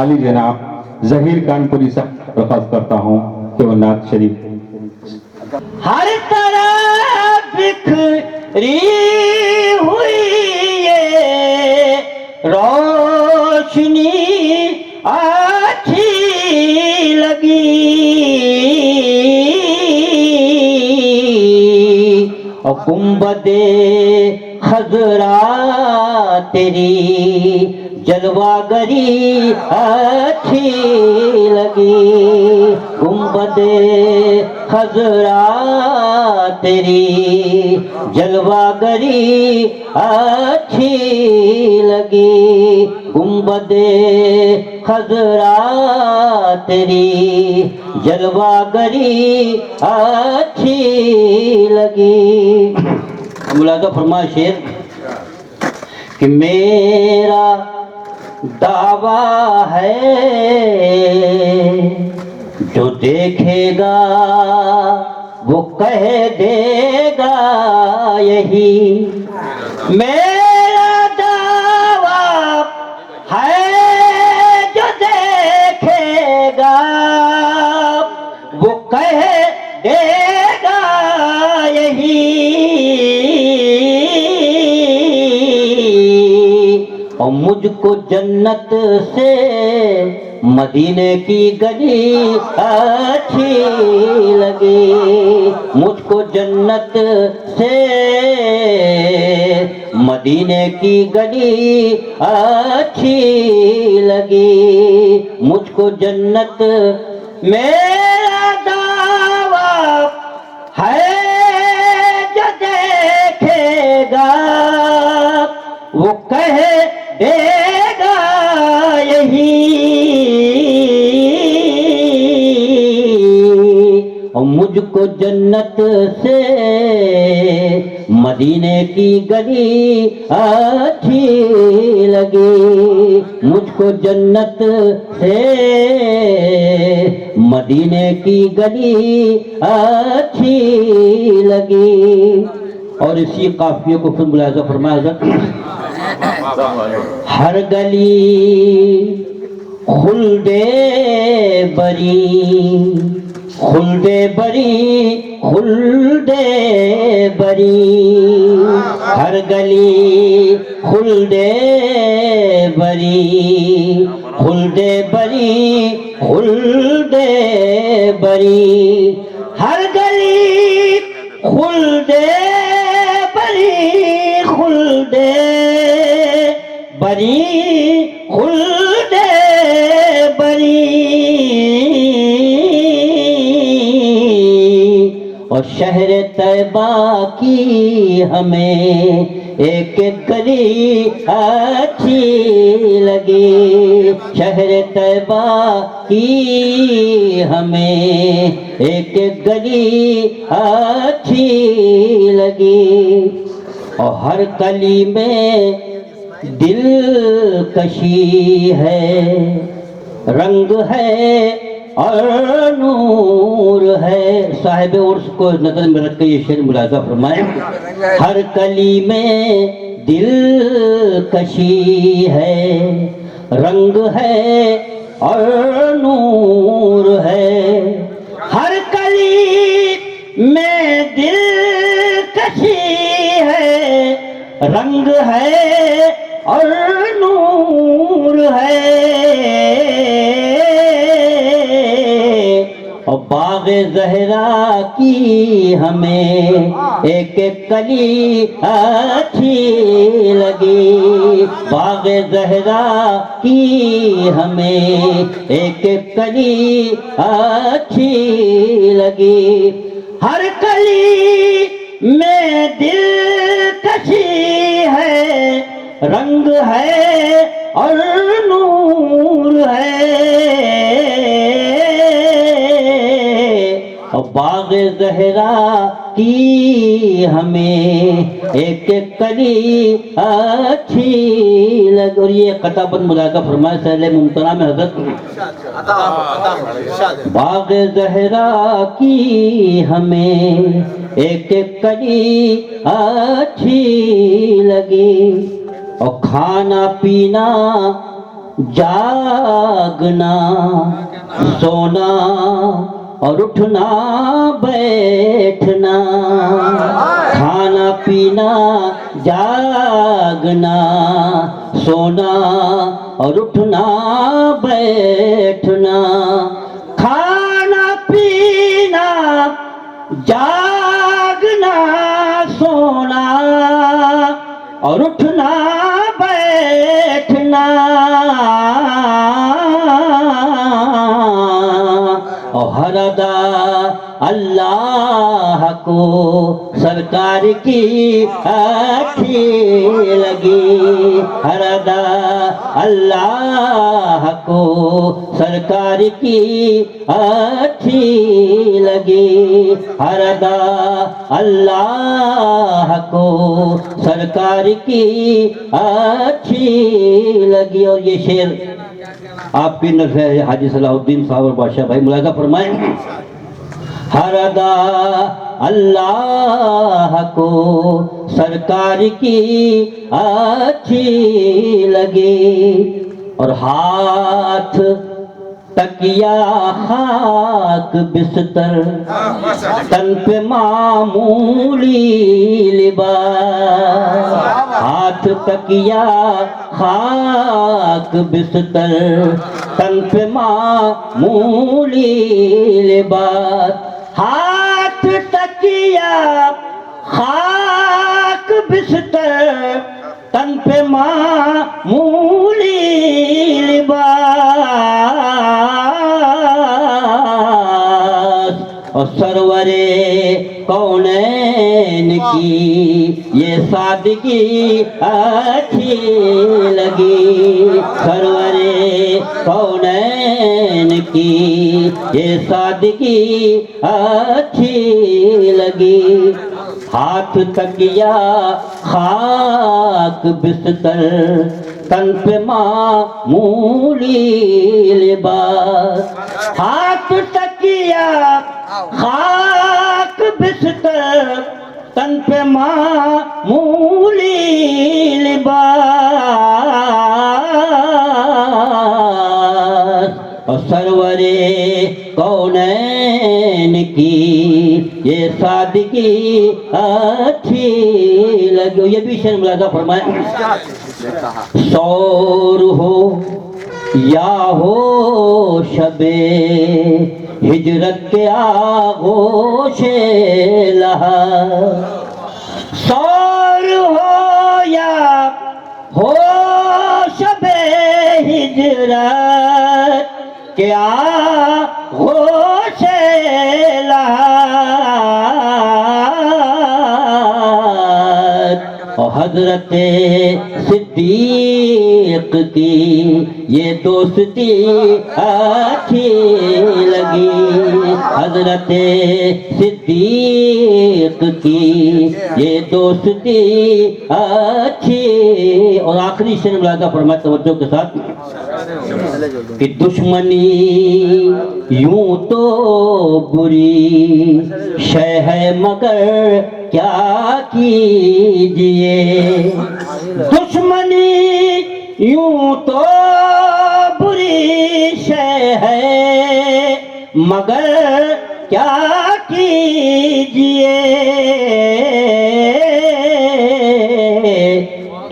عالی جناب ظہیر کانپوری سے درخواست کرتا ہوں کہ وہ نعت شریف ہر طرف بکھری ہوئی یہ روشنی اچھی لگی اور گنبد خضرا تیری جلوہ گری اچھی لگی گنبد خضرا تیری جلوہ گری اچھی لگی گنبد خضرا تیری جلوہ گری اچھی لگی۔ ملاحظہ فرمائے شعر کہ میرا دعویٰ ہے جو دیکھے گا وہ کہہ دے گا یہی میرا دعویٰ ہے جو دیکھے گا وہ کہہ دے گا یہی اور مجھ کو جنت سے مدینے کی گلی اچھی لگی مجھ کو جنت سے مدینے کی گلی اچھی لگی مجھ کو جنت میرا دعویٰ ہے جو دیکھے گا وہ کہہ دے گا یہی اور مجھ کو جنت سے مدینے کی گلی اچھی لگی مجھ کو جنت سے مدینے کی گلی اچھی لگی۔ اور اسی قافیے کو پھر ملاحظہ فرمایا حضرت ہر گلی خلد بری خلد بری خلد بری ہر گلی خلد بری خلد بری خلد بری ہر گلی خلد بری خلد بری خلد بری اور شہر طیبہ کی ہمیں ایک ایک گلی اچھی لگی شہر طیبہ کی ہمیں ایک ایک گلی اچھی لگی اور ہر کلی میں دل کشی ہے رنگ ہے اور نور ہے صاحب عرس کو نظر میں رکھ کے یہ شعر ملاحظہ فرمائیں ہر کلی میں دل کشی ہے رنگ ہے اور نور ہے ہر کلی میں دل کشی ہے رنگ ہے اور نور ہے اور باغ زہرا کی ہمیں ایک ایک کلی اچھی لگی باغ زہرا کی ہمیں ایک ایک کلی اچھی لگی ہر کلی میں دل کشی ہے رنگ ہے اور نور ہے اور باغ زہرا کی ہمیں ایک ایک کلی اچھی لگ اور یہ قطع بند ملاحظہ فرمائے سہل ممتنع میں حضرت باغ زہرا کی ہمیں ایک ایک کلی اچھی لگی اور کھانا پینا جاگنا سونا اور اٹھنا بیٹھنا کھانا پینا جاگنا سونا اور اٹھنا بیٹھنا کھانا پینا جاگنا سونا اور اٹھنا بیٹھنا اور ہر ادا اللہ کو سرکار کی اچھی لگی ہر ادا اللہ کو سرکار کی اچھی لگی ہر ادا اللہ کو سرکار کی اچھی لگی اور یہ شعر آپ کی نظر ہے حاجی صلاح الدین صاحب اور بادشاہ بھائی ملاحظہ فرمائیں ہر ادا اللہ کو سرکار کی اچھی لگی اور ہاتھ تکیا خاک بستر تن پہ معمولی لباس ہاتھ تکیا خاک بستر تن پہ معمولی لباس ہاتھ تکیا خاک بستر تن پہ معمولی لباس اور سرور کونین کی یہ سادگی اچھی لگی سرور کونین کی یہ سادگی اچھی لگی ہاتھ تکیا خاک بستر تن پہ معمولی لباس ہاتھ تکیا خاک بستر تن پہ معمولی لباس اور سرور کونین کی یہ سادگی اچھی لگی یہ بھی شعر ملاحظہ فرمائیں سور ہو یا ہو شب ہجرت کے آغوش لہر سور ہو یا ہو شب ہجرت کے آغوش لہر اور حضرت صدیق کی یہ دوستی اچھی لگی حضرت صدیق کی یہ دوستی اچھی اور آخری شعر ملاحظہ فرمائے توجہ کے ساتھ کہ دشمنی یوں تو بری شے ہے مگر کیا کیجئے دشمنی یوں تو بری شے ہے مگر کیا کیجئے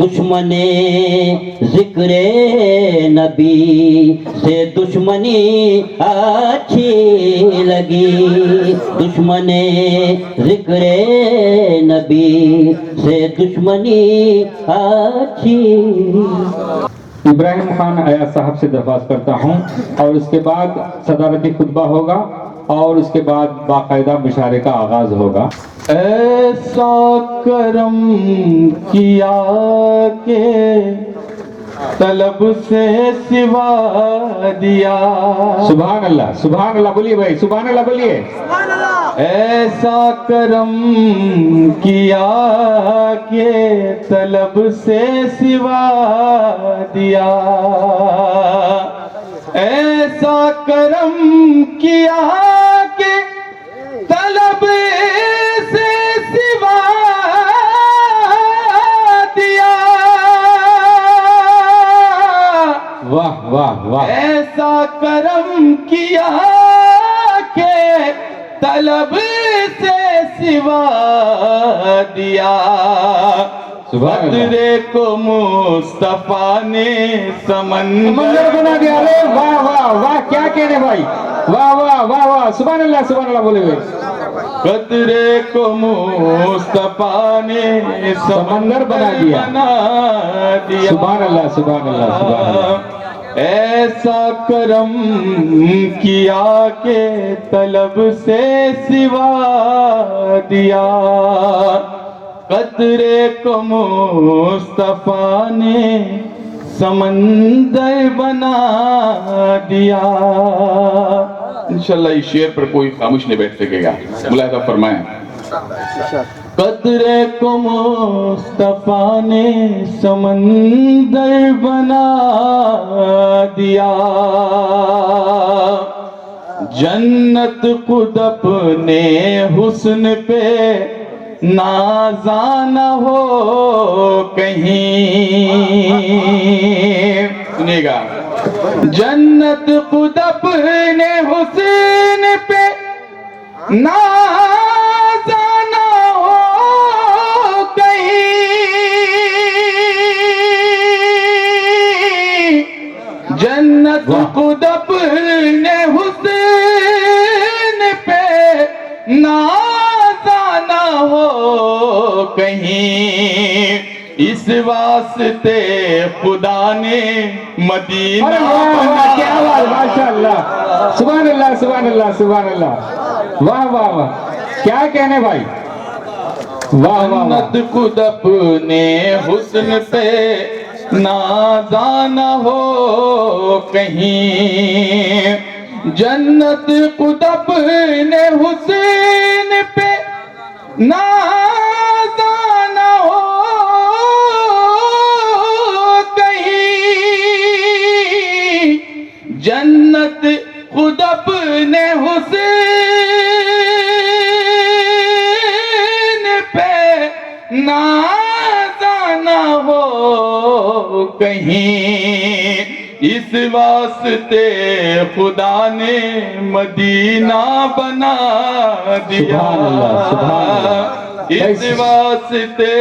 دشمن ذکر نبی سے دشمنی اچھی لگی دشمن ذکر نبی سے دشمنی اچھی ابراہیم خان ایاز صاحب سے درخواست کرتا ہوں اور اس کے بعد صدارتی خطبہ ہوگا اور اس کے بعد باقاعدہ مشاعرے کا آغاز ہوگا ایسا کرم کیا کہ طلب سے سوا دیا سبحان اللہ بولیے بھائی سبحان اللہ بولیے ایسا کرم کیا کہ طلب سے سوا دیا ایسا کرم کیا کہ طلب سے سوا دیا واہ واہ واہ ایسا کرم کیا کہ طلب سے سوا دیا سبحان اللہ قطرے کو مصطفیٰ نے سمندر بنا دیا ارے واہ واہ واہ کیا کہنے بھائی واہ واہ واہ واہ سبحان اللہ بولے ہوئے قطرے کو مصطفیٰ نے سمندر بنا دیا سبحان اللہ سبحان اللہ سبحان اللہ ایسا کرم کیا کہ طلب سے سوا دیا قطرے کو مصطفیٰ نے سمندر بنا دیا. انشاءاللہ اس شعر پر کوئی خاموش نہیں بیٹھ سکے گا. ملاحظہ فرمائیں. قطرے کو مصطفیٰ نے سمندر بنا دیا جنت خود اپنے حسن پہ نازانا ہو کہیں. سنیے گا. جنت خود اپنے حسن پہ نازانا ہو کہیں. جنت خود اپنے حسن پہ نازانا ہو کہیں. اس واسطے خدا نے مدینہ بنا. کیا بات ماشاء اللہ سبحان اللہ سبحان اللہ سبحان اللہ واہ واہ واہ کیا کہنے بھائی واہ واہ جنت خود اپنے حسن پہ نازانا ہو کہیں. جنت خود اپنے حسن پہ نازانا ہو کہیں. جنت خود اپنے حسن پہ نازانا ہو کہیں. اس واسطے خدا نے مدینہ بنا دیا. سبحان اللہ سبحان اللہ. اس واسطے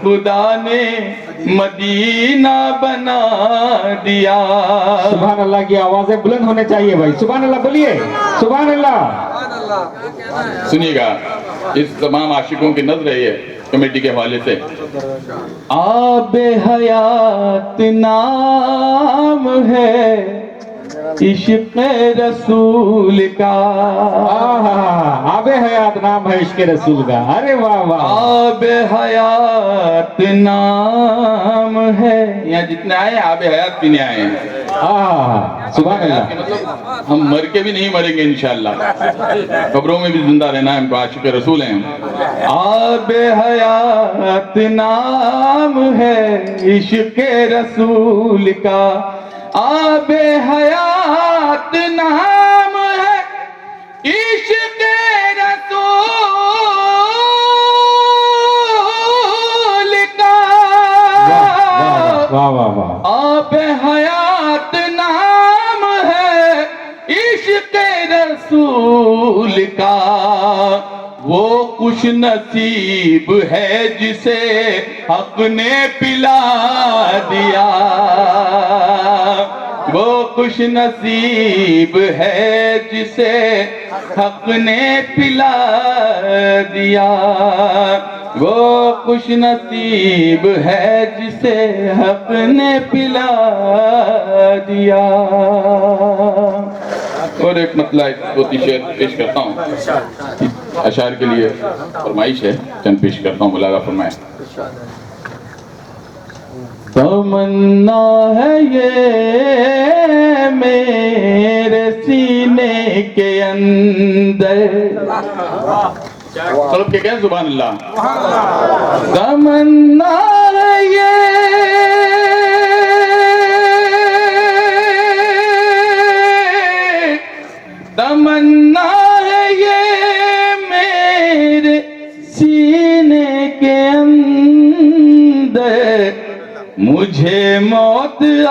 خدا نے مدینہ بنا دیا. سبحان اللہ کی آوازیں بلند ہونے چاہیے بھائی سبحان اللہ بولیے سبحان اللہ. سنیے گا. اس تمام عاشقوں کی نظر ہے کمیٹی کے حوالے سے. آب حیات نام ہے عشق رسول کا. آب حیات نام ہے عشق رسول کا. ارے واہ واہ آب حیات نام ہے. یہاں جتنے آئے ہیں آب حیات پینے آئے ہیں. سبحان اللہ. مطلب ہم مر کے بھی نہیں مریں گے انشاءاللہ. قبروں میں بھی زندہ رہنا ہے ہم کو. عاشق رسول ہیں. آب حیات نام ہے عشق رسول کا. آب حیات نام ہے عشق رسول کا. واہ واہ واہ. آب حیات نام ہے عشق رسول کا. وہ خوش نصیب ہے جسے حق نے پلا دیا. وہ خوش نصیب ہے جسے حق نے پلا دیا. وہ خوش نصیب ہے جسے حق نے پلا دیا. اور ایک مطلع صوتی شعر پیش کرتا ہوں. اشعار کے لیے فرمائش ہے چند پیش کرتا ہوں. ملاحظہ فرمائیں. تمنا ہے یہ میرے سینے کے اندر. سب کے کہیں سبحان اللہ. تمنا ہے یہ تمنا ہے یہ میرے سینے کے اندر. مجھے موت آ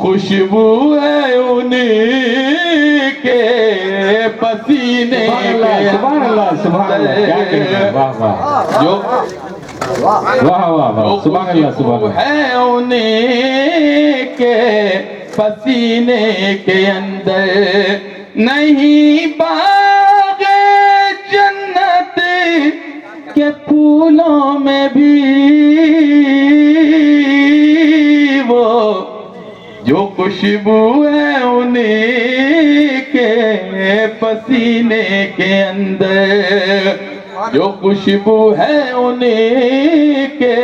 خوشبو ہے انہیں کے پسینے سبحان اللہ سبحان اللہ کیا کہنے ہیں واہ واہ جو واہ واہ واہ سبحان اللہ سبحان اللہ ہے انہیں کے پسینے کے اندر نہیں باغ جنت کے پھولوں میں بھی وہ جو خوشبو ہے انہیں کے پسینے کے اندر جو خوشبو ہے انہیں کے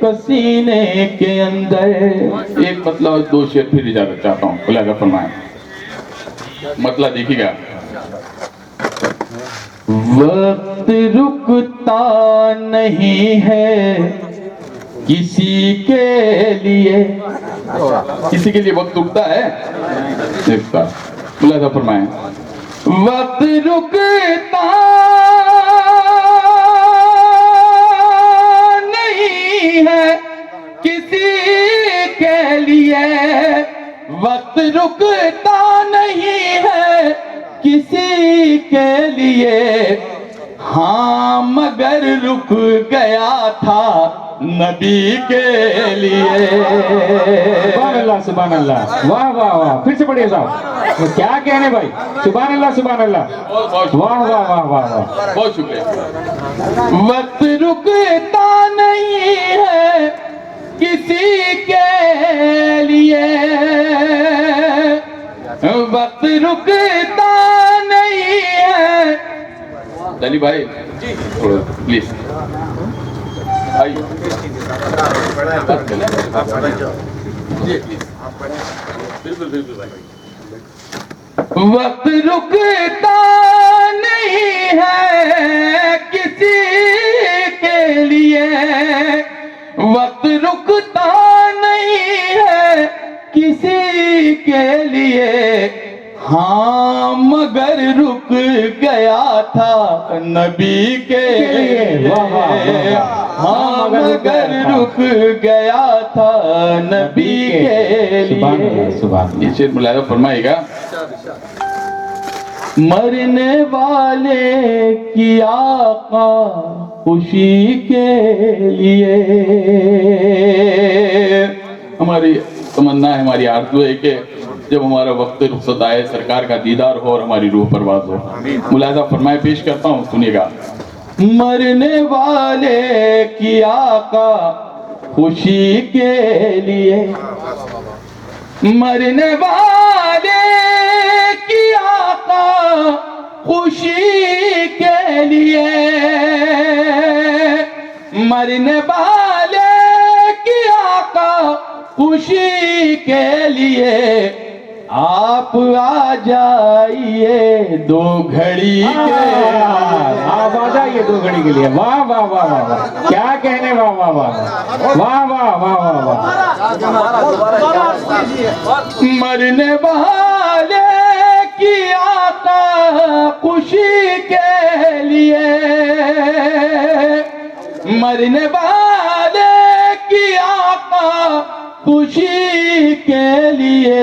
پسینے کے اندر. ایک مطلب دو شعر پھر اجازت چاہتا ہوں ملاحظہ فرمائیں. مطلب دیکھیے گا. وقت رکتا نہیں ہے کسی کے لیے. کسی کے لیے وقت رکتا ہے؟ ملاحظہ فرمائیں. وقت رکتا نہیں ہے کسی کے لیے. وقت رکتا نہیں ہے کسی کے لیے. ہاں مگر رک گیا تھا نبی کے لیے. سبحان اللہ سبحان اللہ واہ واہ واہ پھر سے پڑھیے صاحب کیا کہنے بھائی. سبحان اللہ سبحان اللہ واہ واہ واہ واہ واہ بہت شکریہ. وقت رکتا نہیں ہے کسی کے لیے. وقت رکتا نہیں ہے. دلی بھائی پلیز وقت رکتا نہیں ہے کسی کے لیے. وقت رکتا نہیں ہے کسی کے لیے. ہاں مگر رک گیا تھا نبی کے لیے. ہاں مگر رک گیا تھا نبی کے لیے. یہ شعر ملاحظہ فرمائے گا. مرنے والے کی آقا خوشی کے لیے. ہماری تمنا ہے ہماری آرزو ہے کہ جب ہمارا وقت رخصت آئے سرکار کا دیدار ہو اور ہماری روح پرواز ہو. ملاحظہ فرمائے پیش کرتا ہوں سنیے گا. مرنے والے کی آقا خوشی کے لیے. مرنے والے کی آقا خوشی کے لیے. مرنے والے کی آقا خوشی کے لیے. آپ آ جائیے دو گھڑی کے. آپ آ جائیے دو گھڑی کے لیے. واہ واہ واہ واہ واہ کیا کہنے واہ واہ واہ واہ واہ واہ واہ واہ. مرنے والے کی آقا خوشی کے لیے. مرنے والے کی آقا خوشی کے لیے.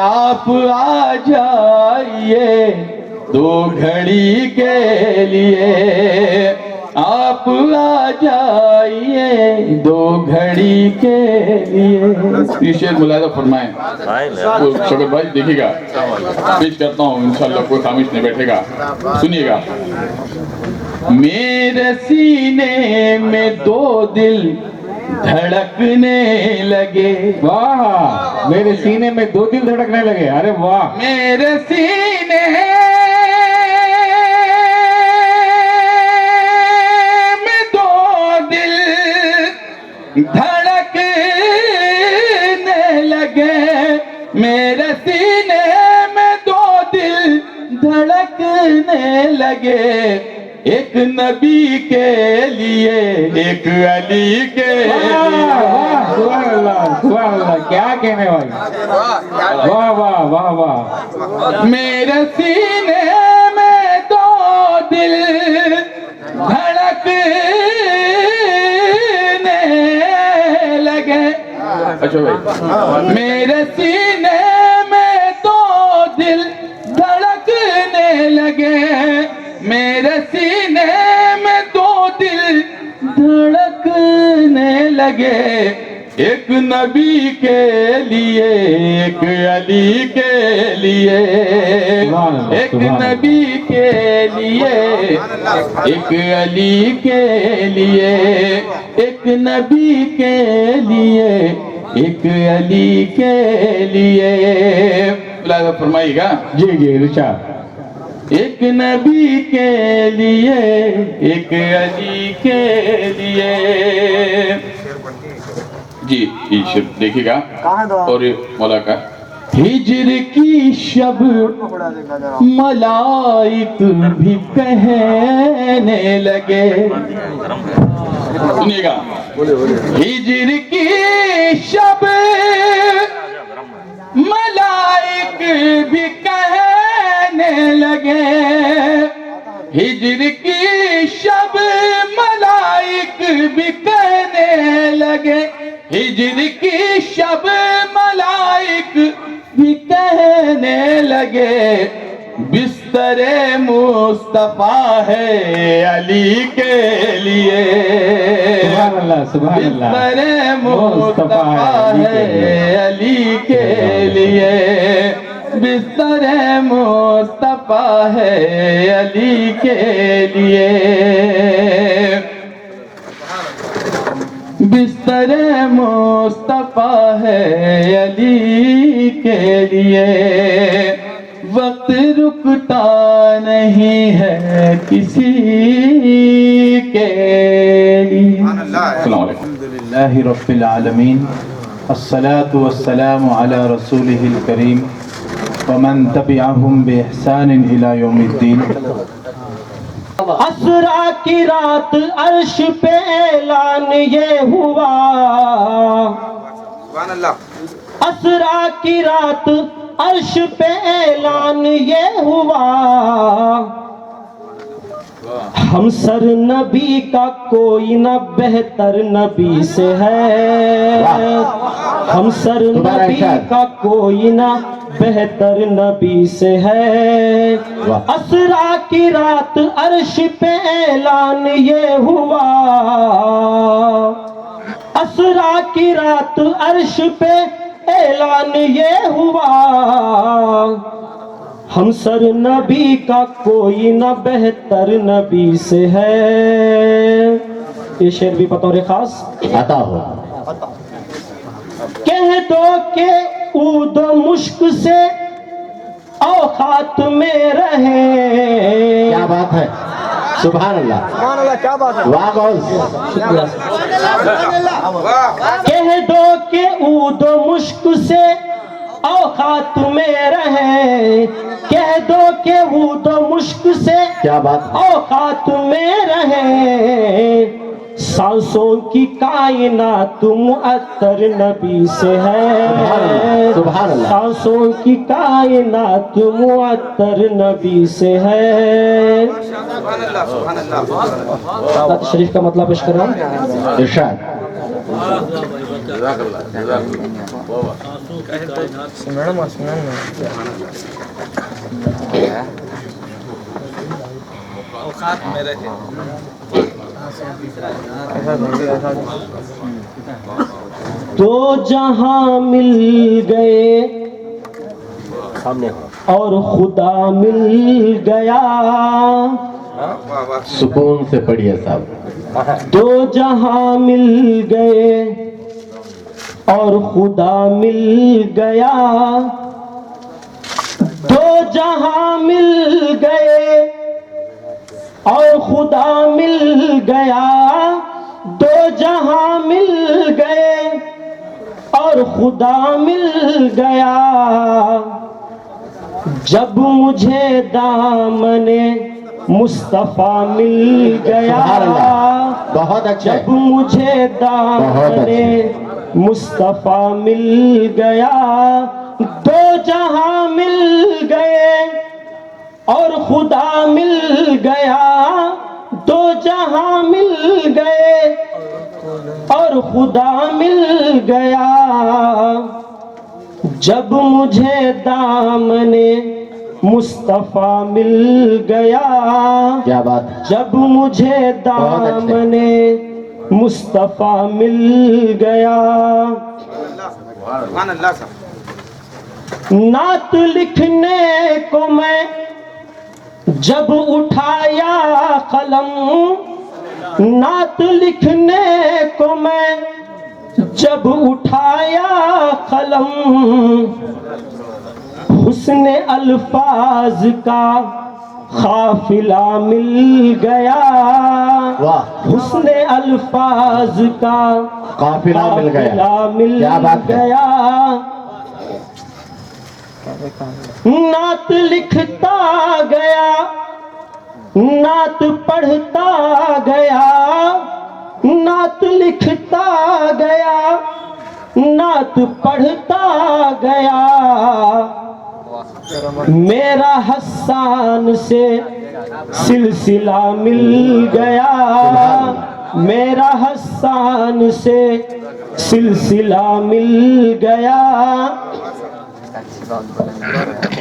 آپ آ جائیے دو گھڑی کے لیے. آپ آ جائیے دو گھڑی کے لیے. یہ شعر ملاحظہ فرمائیں. شکر بھائی دیکھیے گا پیش کرتا ہوں انشاءاللہ کوئی خاموش نہیں بیٹھے گا. سنیے گا. میرے سینے میں دو دل دھڑکنے لگے. واہ میرے سینے میں دو دل دھڑکنے لگے. ارے واہ. میرے سینے میں دو دل دھڑکنے لگے. میرے سینے میں دو دل دھڑکنے لگے. ایک نبی کے لیے ایک علی کے لیے. سبحان اللہ سبحان اللہ کیا کہنے بھائی. واہ واہ واہ واہ. میرے سینے میں دو دل دھڑکنے لگے. اچھا بھائی میرے سینے میں تو دل دھڑکنے لگے میرے سینے میں تو دل دھڑکنے لگے ایک نبی کے لیے ایک علی کے لیے ایک نبی کے لیے ایک علی کے لیے ایک نبی کے لیے ایک علی کے لیے ملاحظہ فرمائیے گا جی جی ارشاد ایک نبی کے لیے ایک علی کے لیے جی شب دیکھیے گا اور مولا کا ہجر کی شب ملائک بھی کہنے لگے سنیے گا ہجر کی شب ملائک بھی کہنے لگے ہجر کی شب ملائک بھی کہنے لگے ہجر کی شب ملائک بھی کہنے لگے بستر مصطفیٰ ہے علی کے لیے سبحان اللہ سبحان اللہ بستر مصطفیٰ ہے علی کے لیے بستر مصطفیٰ ہے علی کے لیے بستر مصطفیٰ ہے علی کے لیے وقت رکتا نہیں ہے کسی کے لیے السلام علیکم الحمدللہ رب العالمین الصلاة والسلام على رسوله الكريم ومن تبعهم بإحسان إلى يوم الدين اسرا کی رات عرش پہ اعلان یہ ہوا اسرا کی رات عرش پہ اعلان یہ ہوا ہم سر نبی کا کوئی نہ بہتر نبی سے ہے ہم سر نبی کا کوئی نہ بہتر نبی سے ہے اسرا کی رات عرش پہ اعلان یہ ہوا اسرا کی رات عرش پہ اعلان یہ ہوا ہم سر نبی کا کوئی نہ بہتر نبی سے ہے یہ شعر بھی بطور خاص عطا ہو کہہ دو کہ عود و مشک سے اوقات میں رہے کیا بات ہے سبحان اللہ واہ غوث کہہ دو کہ عود و مشک سے اوقات میں رہے کہہ دو کہ عود و مشک سے کیا بات اوقات میں رہے سانسوں کی کائنات معطر نبی سے ہے سبحان اللہ سانسوں کی کائنات معطر نبی سے ہے بات شریف کا مطلب پیش کر رہا ہوں ارشاد دو جہاں مل گئے اور خدا مل گیا سکون سے پڑھیے صاحب دو جہاں مل گئے اور خدا مل گیا دو جہاں مل گئے اور خدا مل گیا دو جہاں مل گئے اور خدا مل گیا جب مجھے دامن مصطفیٰ مل گیا بہت اچھا جب مجھے دامن مصطفیٰ مل گیا دو جہاں مل گئے اور خدا مل گیا دو جہاں مل گئے اور خدا مل گیا جب مجھے دامن مصطفیٰ مل گیا کیا بات ہے جب مجھے دامن مصطفیٰ مل گیا نعت لکھنے کو میں جب اٹھایا قلم نعت لکھنے کو میں جب اٹھایا قلم حسن الفاظ کا قافلہ مل گیا واہ حسن الفاظ کا قافلہ مل گیا مل کیا بات ہے گیا نعت لکھتا گیا نعت پڑھتا گیا نعت لکھتا گیا نعت پڑھتا گیا میرا حسان سے سلسلہ مل گیا میرا حسان سے سلسلہ مل گیا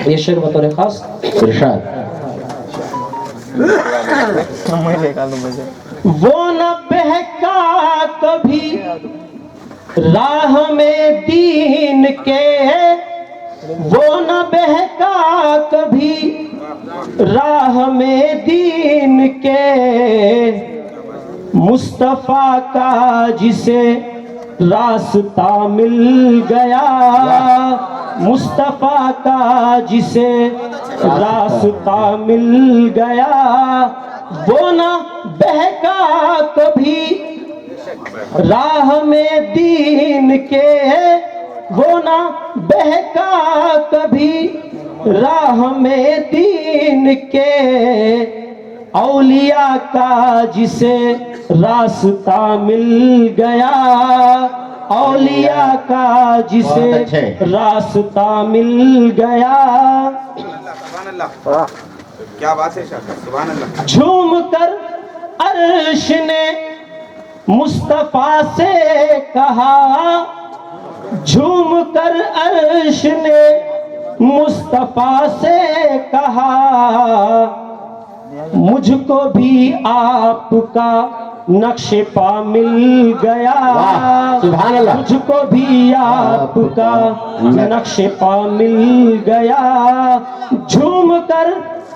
یہ شعر بطور خاص ارشاد وہ نہ بہکا کبھی راہ میں دین کے وہ نہ بہکا کبھی راہ میں دین کے مصطفیٰ کا جسے راستہ مل گیا مصطفیٰ کا جسے راستہ مل گیا وہ نہ بہکا کبھی راہ میں دین کے وہ نہ بہکا کبھی راہ میں دین کے اولیاء کا جسے راستہ مل گیا اولیاء کا جسے راستہ مل گیا کیا بات ہے سبحان اللہ جھوم کر عرش نے مصطفیٰ سے کہا جھوم کر عرش نے مصطفیٰ سے کہا مجھ کو بھی آپ کا نقش پا مل گیا سبحان اللہ مجھ کو بھی آپ کا نقش پا مل گیا جھوم کر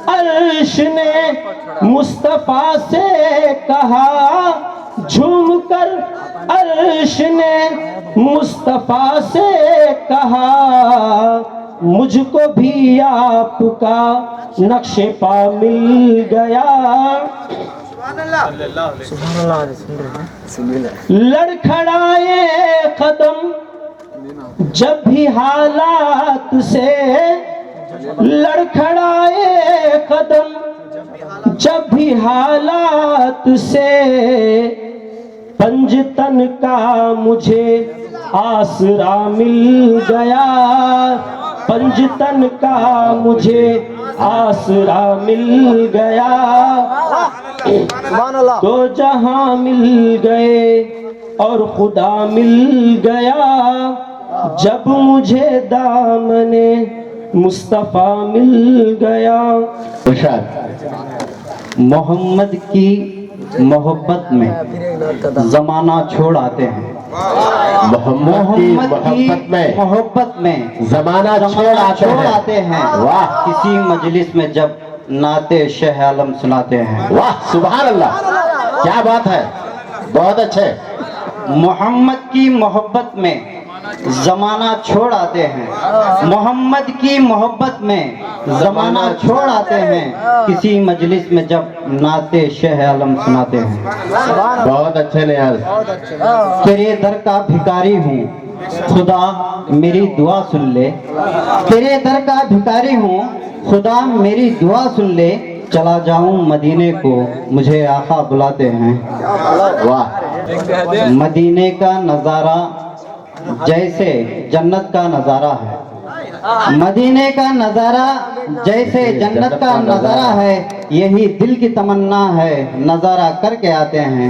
عرش نے مصطفیٰ سے کہا جھوم کر عرش نے مصطفیٰ سے کہا مجھ کو بھی آپ کا نقش پا مل گیا لڑکھڑائے قدم جب بھی حالات سے لڑکھڑائے قدم جب بھی حالات سے پنجتن کا مجھے آسرا مل گیا پنجتن کا مجھے آسرا مل گیا دو جہاں مل گئے اور خدا مل گیا جب مجھے دامن مصطفیٰ مل گیا ارشاد محمد کی محبت میں زمانہ چھوڑ آتے ہیں محمد کی محبت میں محبت میں زمانہ چھوڑ آتے ہیں واہ کسی مجلس میں جب نعت شہ عالم سناتے ہیں واہ سبحان اللہ کیا بات ہے بہت اچھے محمد کی محبت میں زمانہ چھوڑ آتے ہیں محمد کی محبت میں زمانہ چھوڑ آتے ہیں کسی مجلس میں جب نعت شہ عالم سناتے ہیں بہت اچھے نیاز تیرے در کا بھکاری ہوں خدا میری دعا سن لے تیرے در کا بھکاری ہوں خدا میری دعا سن لے چلا جاؤں مدینے کو مجھے آقا بلاتے ہیں واہ مدینے کا نظارہ جیسے جنت کا نظارہ ہے مدینے کا نظارہ جیسے جنت کا نظارہ ہے یہی دل کی تمنا ہے نظارہ کر کے آتے ہیں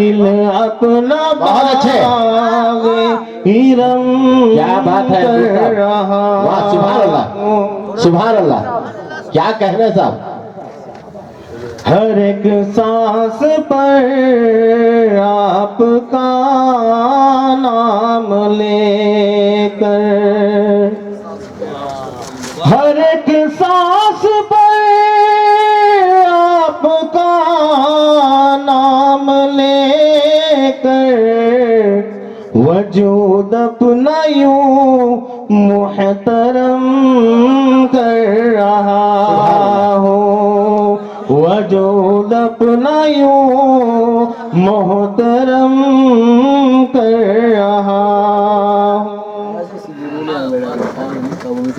دل اپنا بہت اچھے. باغ ہیرم کیا بات ہے کر صاحب. رہا واہ سبحان اللہ سبحان اللہ. کیا کہنا ہے صاحب. ہر ایک سانس پر آپ کا نام لے کر ہر ایک سانس پر آپ کا نام لے کر وجود اپنا یوں محترم کر رہا ہوں وجود اپنا یوں محترم کر رہا ہوں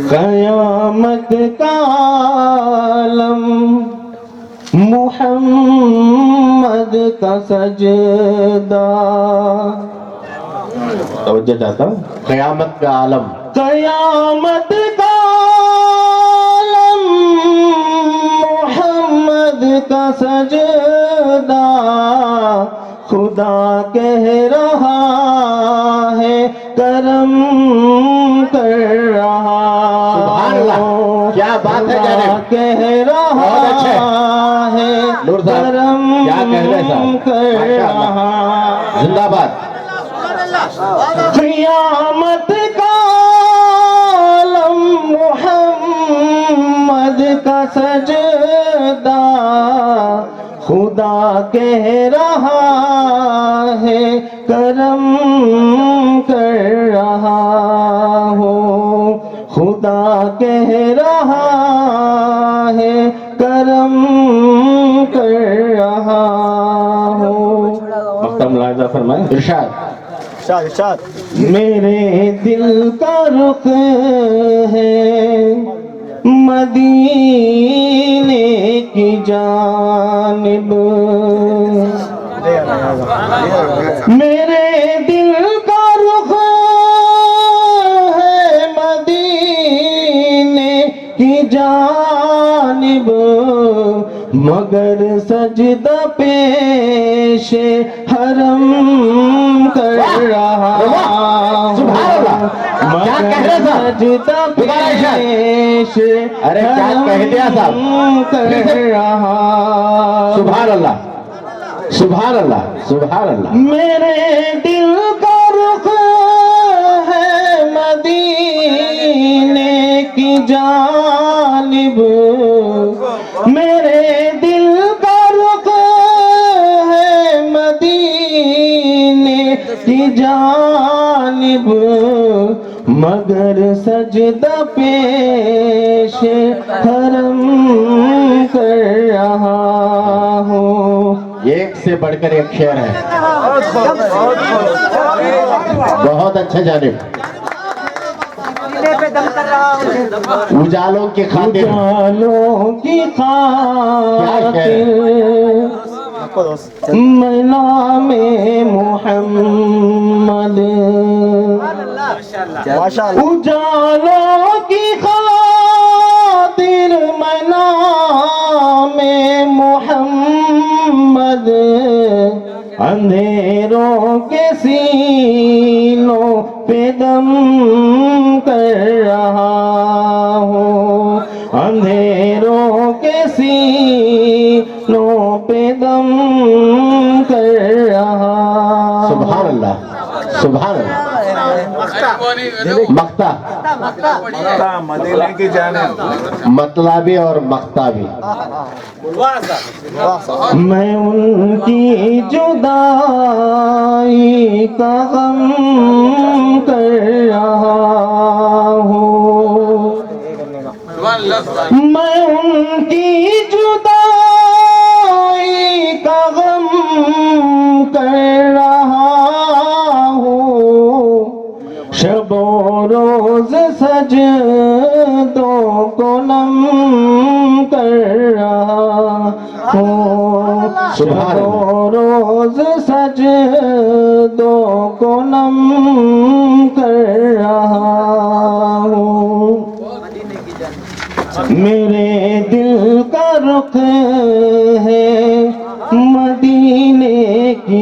قیامت کا عالم محمد کا سجدہ توجہ چاہتا ہوں. قیامت کا عالم قیامت کا عالم محمد کا سجدہ خدا کہہ رہا ہے کرم کر رہا سبحان اللہ. کیا بات ہے خدا جانب. کہہ رہا بہت اچھے. ہے نور صاحب کرم کیا کہنا ہے صاحب. کر ماشاء اللہ. رہا زندہ باد. قیامت کا عالم محمد کا سجدہ خدا کہہ رہا ہے کرم کر رہا ہوں خدا کہہ رہا ہے کرم کر رہا ہوں. مختم ملاحظہ فرمائیں. ارشاد. میرے دل کا رخ ہے مدینے کی جانب میرے دل کا رخ ہے مدینے کی جانب مگر سجدہ پیش حرم کر رہا سبحان اللہ. کیا کہہ رہے صاحب. سجدہ پیش ارے کیا کہہ دیا صاحب. حرم کر رہا سبحان اللہ سبحان اللہ سبحان اللہ. میرے دل کا رخ ہے مدینے کی جانب میرے دل کا رخ ہے مدینے کی جانب مگر سجدہ پیش حرم کر رہا ہوں. ایک سے بڑھ کر ایک شعر ہے. بہت اچھا جانب. اجالوں کی خاطر اجالوں کی خاطر میں نام محمد اجالوں کی خاطر میں نام محمد اندھیروں کے سینوں پہ دم کر رہا ہوں اندھیروں کے سینوں پہ دم کر رہا سبحان اللہ سبحان اللہ. مقتا مدینے کی جانب مطلبی اور مقتا بھی. میں ان کی جدائی کا غم کر رہا ہوں میں ان کی جدائی کا غم کر رہا ہوں شب و روز سجدوں کو نم کر رہا ہوں سبحان شب و روز سجدوں کو نم کر رہا ہوں میرے دل کا رخ ہے مدینے کی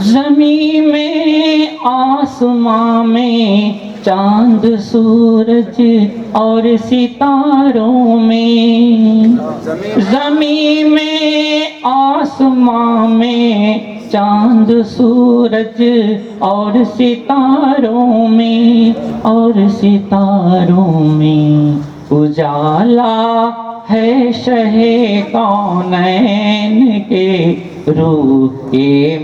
زمین میں آسماں میں چاند سورج اور ستاروں میں، زمین میں آسماں میں چاند سورج اور ستاروں میں، اور ستاروں میں اجالا ہے شہ کونین کے روح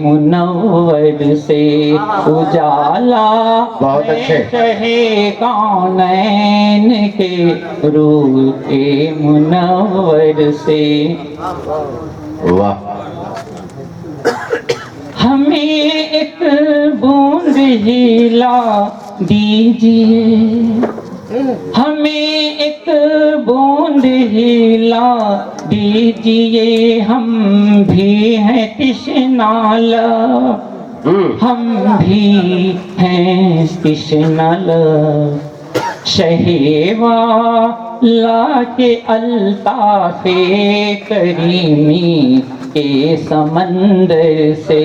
منور سے، اجالا بہت اچھے۔ ہے شہ کونین کے روح منور سے۔ واہ، ہمیں ایک بوند ہلا دیجیے، ہمیں ایک بوند ہلا دیجیے، ہم بھی ہیں تشنہ لب، ہم بھی ہیں تشنہ لب، شہیوالا کے الطاف کریمی کے سمندر سے،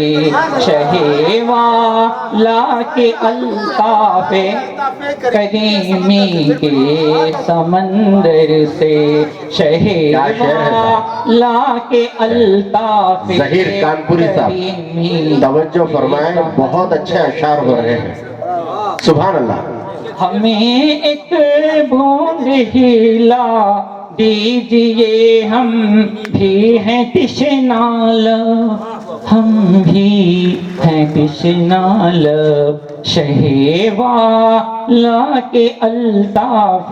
شہیوالا کے الطاف کریمی کے سمندر سے، شہیوالا کے الطاف ظہیر کانپوری صاحب کریمی۔ توجہ فرمائیں، بہت اچھے اشعار ہو رہے ہیں، سبحان اللہ۔ ہمیں ایک بوند ہلا دیجیے، ہم بھی ہیں تشنہ لب، ہم بھی ہیں تشنہ لب، شہیوالا کے الطاف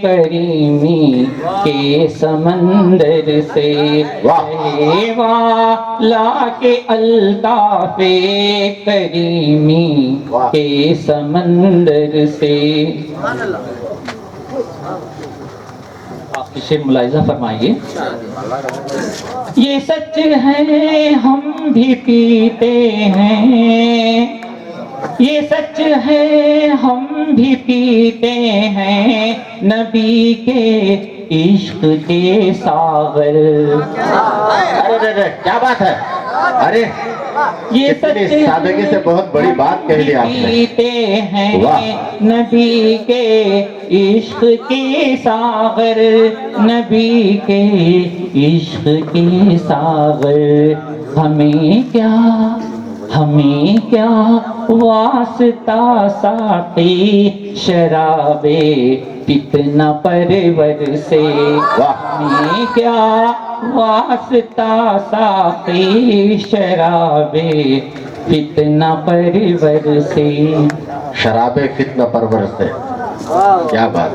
کریمی کے سمندر سے، شہیوالا کے الطاف کریمی کے سمندر سے۔ آپ اسے ملاحظہ فرمائیے، یہ سچ ہے ہم بھی پیتے ہیں، یہ سچ ہے ہم بھی پیتے ہیں، نبی کے عشق کے ساغر۔ ارے کیا بات ہے، ارے یہ اتنی سادگی سے بہت بڑی بات کہہ دی آپ نے۔ پیتے ہیں نبی کے عشق کے ساغر، نبی کے عشق کے ساغر، ہمیں کیا واسطہ ساقی شراب فتنہ پرور سے، ہمیں کیا واسطہ ساقی شراب فتنہ پرور سے۔ شراب فتنہ پرور سے، کیا بات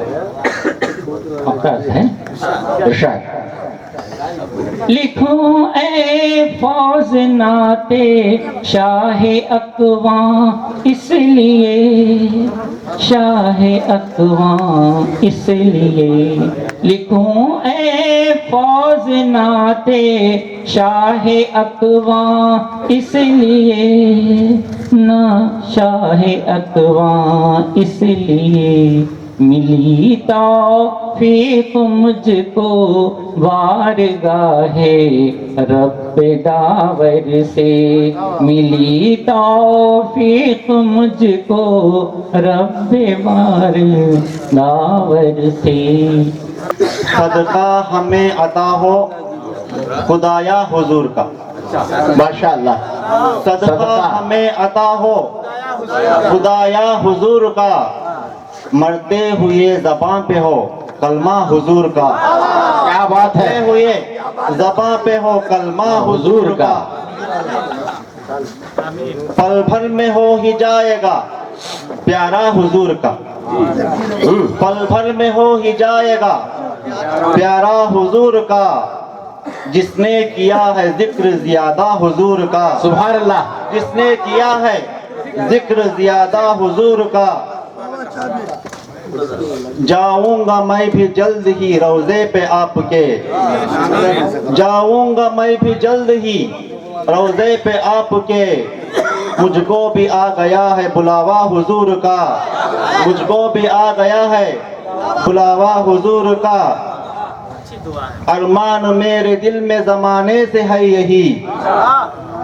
ہے، ارشاد۔ لکھوں اے فوز ناتے شاہ اقوام، اس لیے شاہ اقوام، اس لیے لکھوں اے فوز ناتے شاہ اقوام، اس لیے نہ شاہ اقوام، اس لیے ملی توفیق مجھ کو بارگاہ رب داور سے، ملی توفیق مجھ کو رب بار داور سے۔ صدقہ ہمیں عطا ہو خدایا حضور کا، ماشاءاللہ، صدقہ ہمیں عطا ہو خدایا حضور کا، مرتے ہوئے زباں پہ ہو کلمہ حضور کا، کیا بات ہے، مرتے ہوئے زباں پہ ہو کلمہ حضور کا، پل بھر میں ہو ہی جائے گا پیارا حضور کا، پل بھر میں ہو ہی جائے گا پیارا حضور کا، جس نے کیا ہے ذکر زیادہ حضور کا، سبحان اللہ، جس نے کیا ہے ذکر زیادہ حضور کا، جاؤں گا میں بھی جلد ہی روضے پہ آپ کے، جاؤں گا میں بھی جلد ہی روضے پہ آپ کے، مجھ کو بھی آ گیا ہے بلاوا حضور کا، مجھ کو بھی آ گیا ہے بلاوا حضور کا، ارمان میرے دل میں زمانے سے ہے یہی،